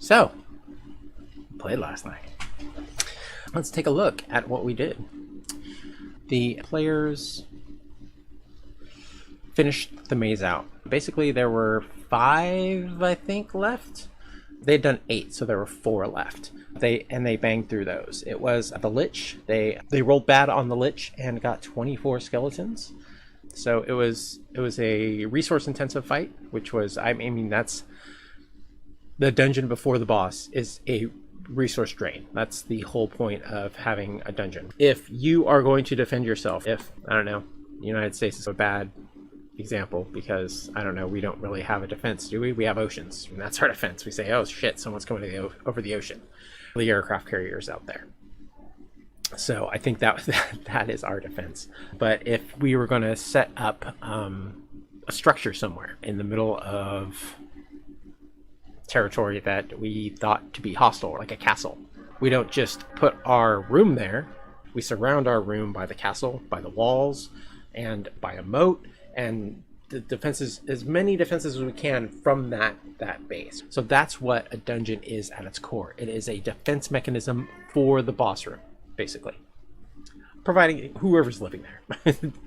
So, played last night. Let's take a look at what we did. The players finished the maze out. Basically, there were 5, I think, left. They'd done 8, so there were 4 left. They banged through those. It was the Lich. They rolled bad on the Lich and got 24 skeletons. So it was a resource intensive fight, which was, I mean, that's the dungeon before the boss is a resource drain. That's the whole point of having a dungeon. If you are going to defend yourself, if, I don't know, the United States is a bad example because, I don't know, we don't really have a defense, do we? We have oceans, and that's our defense. We say, oh shit, someone's coming over the ocean. The aircraft carriers out there. So I think that is our defense. But if we were going to set up a structure somewhere in the middle of territory that we thought to be hostile, like a castle, we don't just put our room there. We surround our room by the castle, by the walls, and by a moat, and the defenses, as many defenses as we can from that base. So that's what a dungeon is at its core. It is a defense mechanism for the boss room, basically, providing whoever's living there.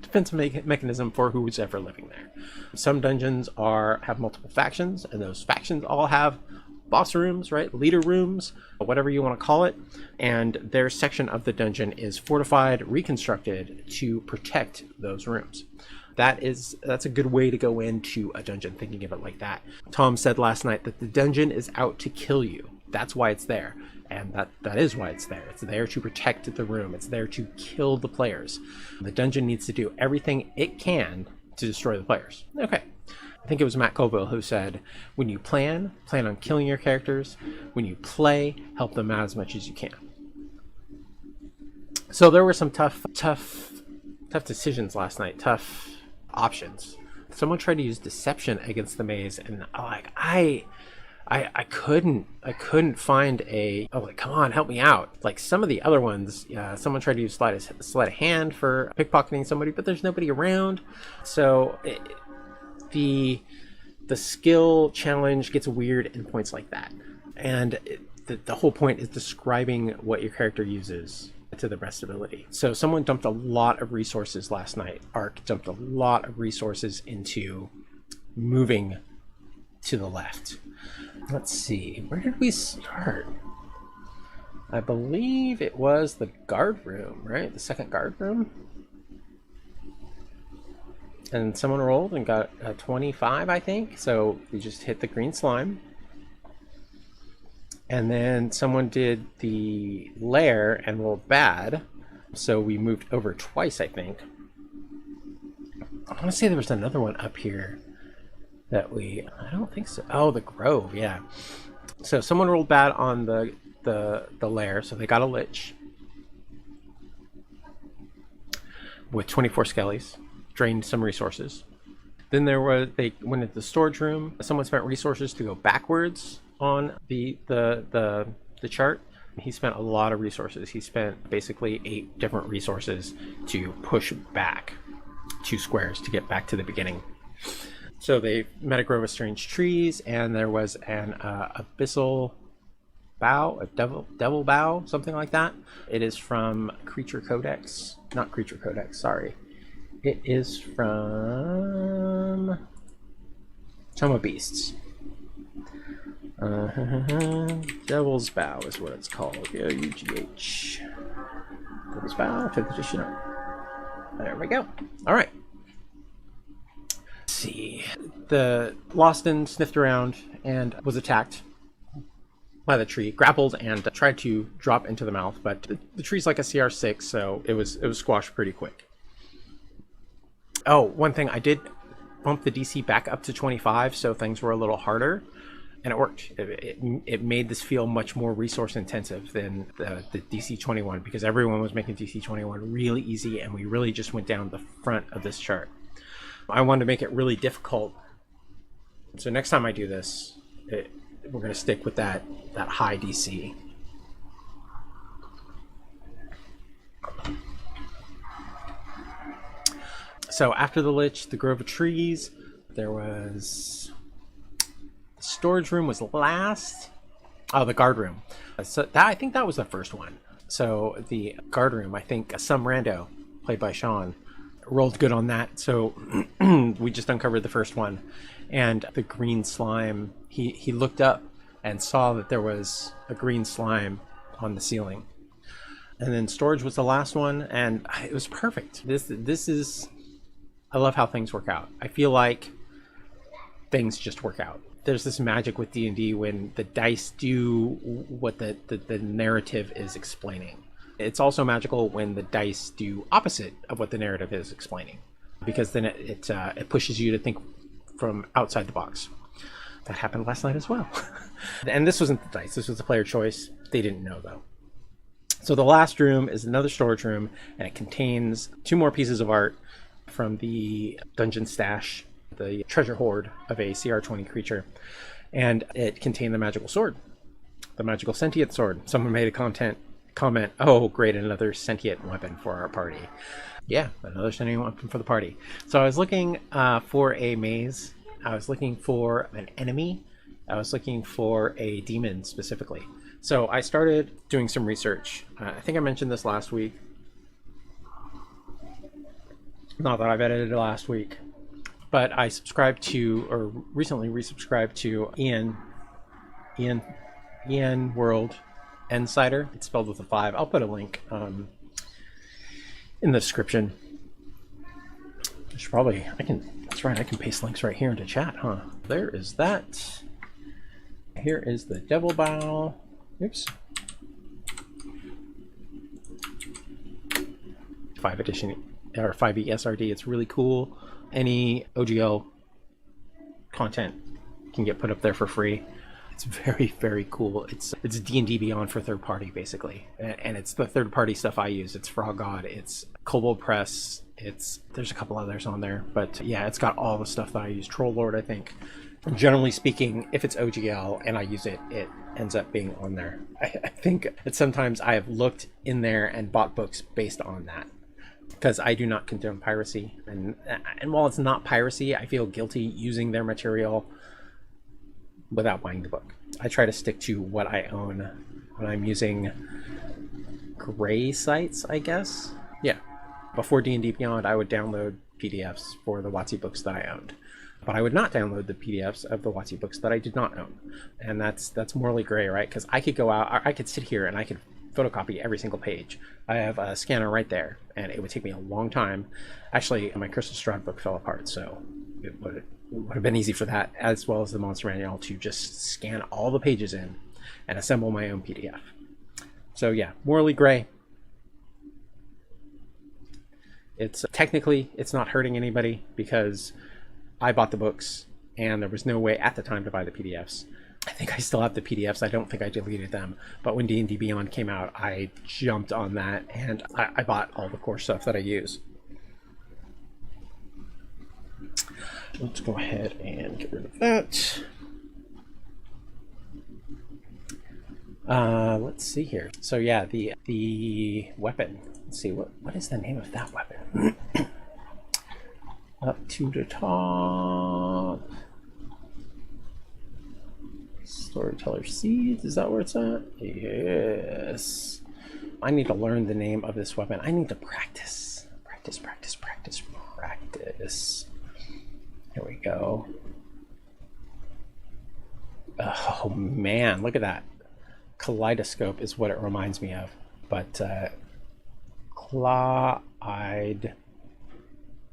Defense mechanism for who's ever living there. Some dungeons have multiple factions, and those factions all have boss rooms, right? Leader rooms, whatever you want to call it. And their section of the dungeon is fortified, reconstructed to protect those rooms. That's a good way to go into a dungeon, thinking of it like that. Tom said last night that the dungeon is out to kill you. That's why it's there. And that is why it's there. It's there to protect the room. It's there to kill the players. The dungeon needs to do everything it can to destroy the players. Okay. I think it was Matt Colville who said, when you plan on killing your characters. When you play, help them out as much as you can. So there were some tough decisions last night. Tough options. Someone tried to use deception against the maze, and I couldn't find come on, help me out. Like some of the other ones, someone tried to use sleight of hand for pickpocketing somebody, but there's nobody around. So the skill challenge gets weird in points like that. And the whole point is describing what your character uses to the best ability. So someone dumped a lot of resources last night. Ark dumped a lot of resources into moving to the left. Let's see, where did we start? I believe it was the guard room, right? The second guard room. And someone rolled and got a 25, I think. So we just hit the green slime. And then someone did the lair and rolled bad. So we moved over twice, I think. I want to say there was another one up here that I don't think so. Oh, the Grove, yeah. So someone rolled bad on the lair, so they got a Lich with 24 skellies, drained some resources. Then they went into the storage room. Someone spent resources to go backwards on the chart. He spent a lot of resources. He spent basically 8 different resources to push back 2 squares to get back to the beginning. So they met a grove of strange trees, and there was an abyssal bough, a devil bough, something like that. It is from Creature Codex. Not Creature Codex, sorry. It is from Tome of Beasts. Devil's Bough is what it's called. UGH. Devil's Bough, 5th edition. There we go. All right. See, the Loston sniffed around and was attacked by the tree, grappled and tried to drop into the mouth, but the tree's like a CR6, so it was squashed pretty quick. Oh, one thing, I did bump the DC back up to 25, so things were a little harder, and it worked. It made this feel much more resource intensive than the DC 21, because everyone was making DC 21 really easy, and we really just went down the front of this chart. I wanted to make it really difficult. So next time I do this, we're going to stick with that high DC. So after the Lich, the Grove of Trees, there was... The storage room was last. Oh, the guard room. So that, I think that was the first one. So the guard room, I think some rando, played by Sean, rolled good on that. So we just uncovered the first one. And the green slime, he looked up and saw that there was a green slime on the ceiling. And then storage was the last one, and it was perfect. This is, I love how things work out. I feel like things just work out. There's this magic with D&D when the dice do what the narrative is explaining. It's also magical when the dice do opposite of what the narrative is explaining, because then it pushes you to think from outside the box. That happened last night as well. And this wasn't the dice, this was the player choice. They didn't know though. So the last room is another storage room, and it contains 2 more pieces of art from the dungeon stash, the treasure hoard of a CR20 creature. And it contained the magical sword, the magical sentient sword. Someone made a comment, oh great, another sentient weapon for our party. Yeah, another sentient weapon for the party. So I was looking for a maze. I was looking for an enemy. I was looking for a demon specifically. So I started doing some research. I think I mentioned this last week. Not that I've edited it last week, but I subscribed to, or recently resubscribed to EN World Insider. It's spelled with a 5. I'll put a link in the description. That's right, I can paste links right here into chat, huh? There is that. Here is the Devil Bow. Oops. 5 edition or 5e SRD. It's really cool. Any OGL content can get put up there for free. It's very, very cool. It's D&D Beyond for third party basically, and it's the third party stuff I use. It's Frog God, it's Kobold Press, there's a couple others on there, but yeah, it's got all the stuff that I use. Troll Lord, I think. Generally speaking, if it's OGL and I use it, it ends up being on there. I think that sometimes I have looked in there and bought books based on that, because I do not condone piracy. And while it's not piracy, I feel guilty using their material without buying the book. I try to stick to what I own when I'm using gray sites, I guess. Yeah. Before D&D Beyond, I would download PDFs for the WotC books that I owned. But I would not download the PDFs of the WotC books that I did not own. And that's morally gray, right? Because I could go out, I could sit here and I could photocopy every single page. I have a scanner right there, and it would take me a long time. Actually, my Crystal Strahd book fell apart, so it would have been easy for that, as well as the Monster Manual, to just scan all the pages in and assemble my own PDF. So yeah, morally gray. It's technically, it's not hurting anybody because I bought the books and there was no way at the time to buy the PDFs. I think I still have the PDFs. I don't think I deleted them. But when D&D Beyond came out, I jumped on that and I bought all the core stuff that I use. Let's go ahead and get rid of that. Let's see here. So yeah, the weapon. Let's see, what is the name of that weapon? Up to the top. Storyteller Seeds, is that where it's at? Yes. I need to learn the name of this weapon. I need to practice. Practice. Here we go. Oh man, look at that. Kaleidoscope is what it reminds me of. But Claw-eyed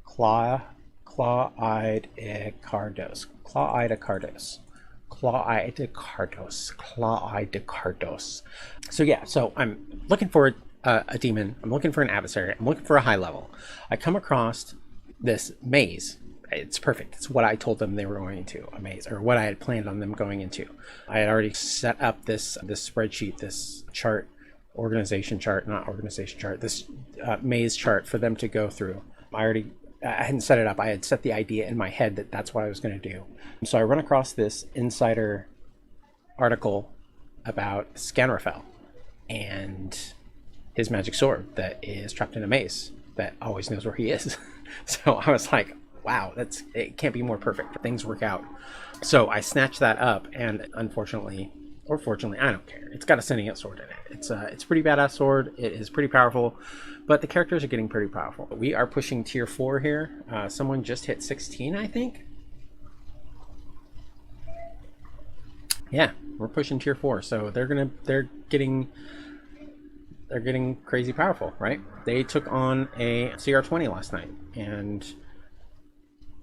Icardos. So yeah, so I'm looking for a demon. I'm looking for an adversary. I'm looking for a high level. I come across this maze. It's perfect. It's what I told them they were going into, a maze, or what I had planned on them going into. I had already set up this spreadsheet, this chart, this maze chart for them to go through. I hadn't set it up. I had set the idea in my head that that's what I was going to do. So I run across this insider article about Scanrafel and his magic sword that is trapped in a maze that always knows where he is. So I was like, wow, it can't be more perfect. Things work out. So I snatched that up, and unfortunately or fortunately, I don't care. It's got a Sentient Sword in it. It's a pretty badass sword. It is pretty powerful, but the characters are getting pretty powerful. We are pushing tier 4 here. Someone just hit 16, I think. Yeah, we're pushing tier 4, so they're getting crazy powerful, right? They took on a CR20 last night, and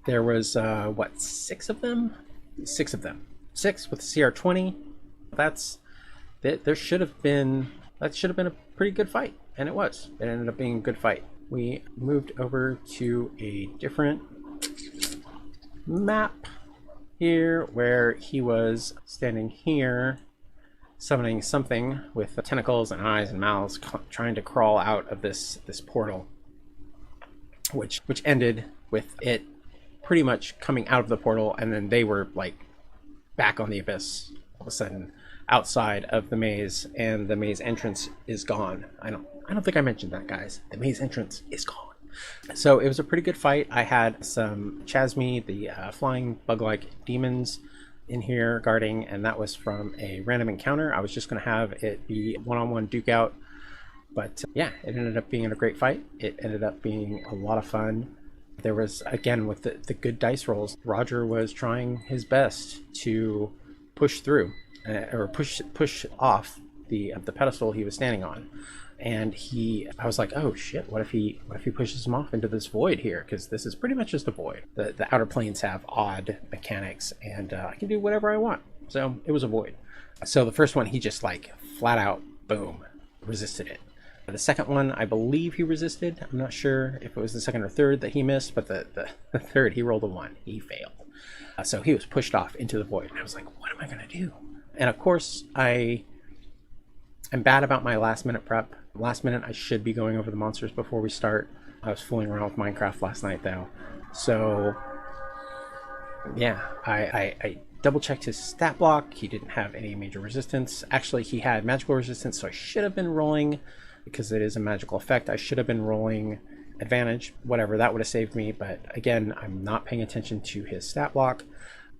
there was what, 6 of them? 6 of them. 6 with CR20. There should have been a pretty good fight, and it was. It ended up being a good fight. We moved over to a different map here where he was standing here summoning something with tentacles and eyes and mouths trying to crawl out of this portal, which ended with it pretty much coming out of the portal, and then they were like back on the abyss all of a sudden outside of the maze, and the maze entrance is gone. I don't think I mentioned that, guys. The maze entrance is gone. So it was a pretty good fight. I had some Chasme, the flying bug-like demons, in here guarding, and that was from a random encounter. I was just going to have it be one-on-one duke out, but yeah, it ended up being a great fight. It ended up being a lot of fun. There was, again, with the good dice rolls, Roger was trying his best to push through or push off the pedestal he was standing on. And I was like, oh shit, what if he pushes him off into this void here? Because this is pretty much just a void. The outer planes have odd mechanics, and I can do whatever I want. So it was a void. So the first one, he just like flat out, boom, resisted it. The second one, I believe he resisted. I'm not sure if it was the second or third that he missed, but the third, he rolled a 1. He failed. So he was pushed off into the void. And I was like, what am I going to do? And of course, I'm bad about my last minute prep. Last minute, I should be going over the monsters before we start. I was fooling around with Minecraft last night, though. So, yeah, I double-checked his stat block. He didn't have any major resistance. Actually, he had magical resistance, so I should have been rolling, because it is a magical effect, I should have been rolling advantage. Whatever, that would have saved me. But again, I'm not paying attention to his stat block.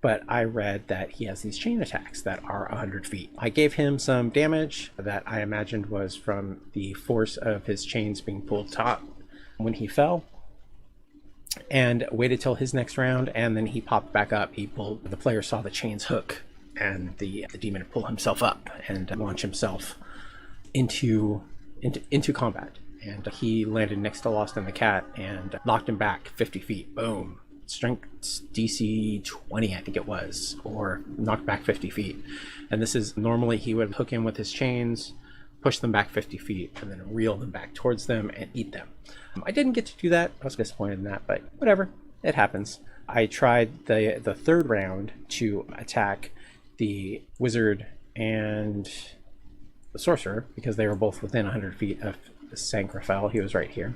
But I read that he has these chain attacks that are 100 feet. I gave him some damage that I imagined was from the force of his chains being pulled taut when he fell, and waited till his next round, and then he popped back up. The player saw the chains hook, and the demon pull himself up and launch himself into combat. And he landed next to Lost in the Cat and knocked him back 50 feet. Boom. Strength DC 20, I think it was, or knocked back 50 feet. And this is normally he would hook in with his chains, push them back 50 feet, and then reel them back towards them and eat them. I didn't get to do that. I was disappointed in that, but whatever. It happens. I tried the third round to attack the wizard and the sorcerer because they were both within 100 feet of Sankrafel. He was right here.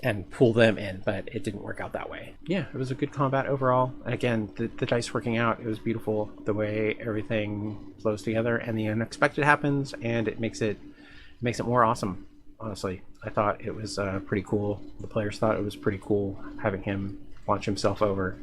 And pull them in, but it didn't work out that way. Yeah, it was a good combat overall. And again, the dice working out, it was beautiful the way everything flows together, and the unexpected happens, and it makes it more awesome. Honestly, I thought it was pretty cool. The players thought it was pretty cool having him launch himself over.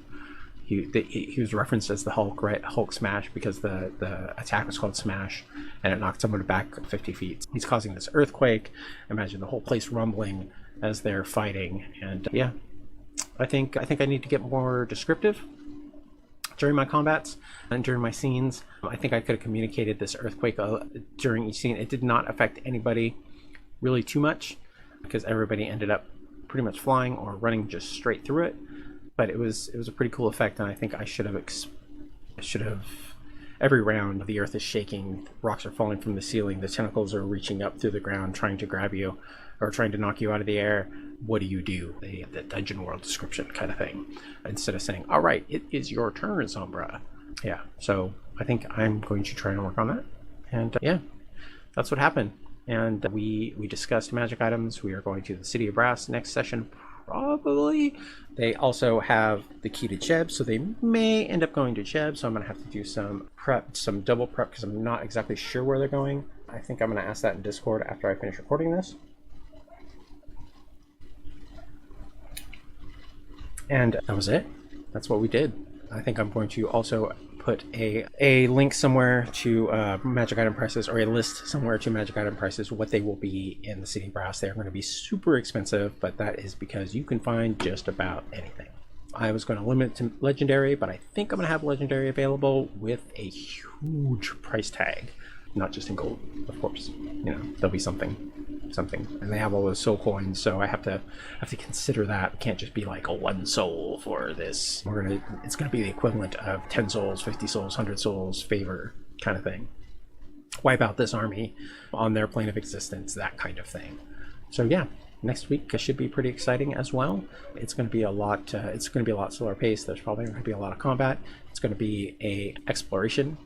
He was referenced as the Hulk, right? Hulk smash, because the attack was called smash, and it knocked someone back 50 feet. He's causing this earthquake. Imagine the whole place rumbling as they're fighting. And yeah, I think I need to get more descriptive during my combats and during my scenes. I think I could have communicated this earthquake during each scene. It did not affect anybody really too much, because everybody ended up pretty much flying or running just straight through it. But it was a pretty cool effect, and I think I should have every round the earth is shaking, rocks are falling from the ceiling, the tentacles are reaching up through the ground trying to grab you or trying to knock you out of the air. What do you do? The dungeon world description kind of thing, instead of saying, all right, it is your turn, Sombra. Yeah, so I think I'm going to try and work on that. And yeah, that's what happened. And we discussed magic items. We are going to the City of Brass next session, probably. They also have the key to Cheb, so they may end up going to Cheb, so I'm going to have to do some prep, some double prep, because I'm not exactly sure where they're going. I think I'm going to ask that in Discord after I finish recording this. And that was it. That's what we did. I think I'm going to also put a link somewhere to magic item prices, or a list somewhere to magic item prices, what they will be in the City Brass. They're going to be super expensive, but that is because you can find just about anything. I was going to limit it to legendary, but I think I'm going to have legendary available with a huge price tag, not just in gold, of course. You know, there'll be something, and they have all those soul coins, so I have to consider that. It can't just be like a 1 soul for this. It's gonna be the equivalent of 10 souls, 50 souls, 100 souls favor kind of thing. Wipe out this army on their plane of existence, that kind of thing. So yeah, next week should be pretty exciting as well. It's going to be a lot. It's going to be a lot slower paced. There's probably going to be a lot of combat. It's going to be a exploration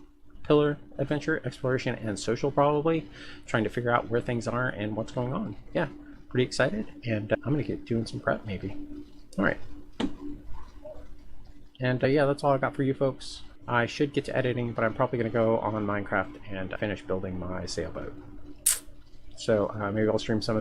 pillar adventure, exploration and social, probably trying to figure out where things are and what's going on. Yeah, pretty excited, and I'm going to get doing some prep maybe. All right, and yeah, that's all I got for you folks. I should get to editing, but I'm probably going to go on Minecraft and finish building my sailboat. So maybe I'll stream some of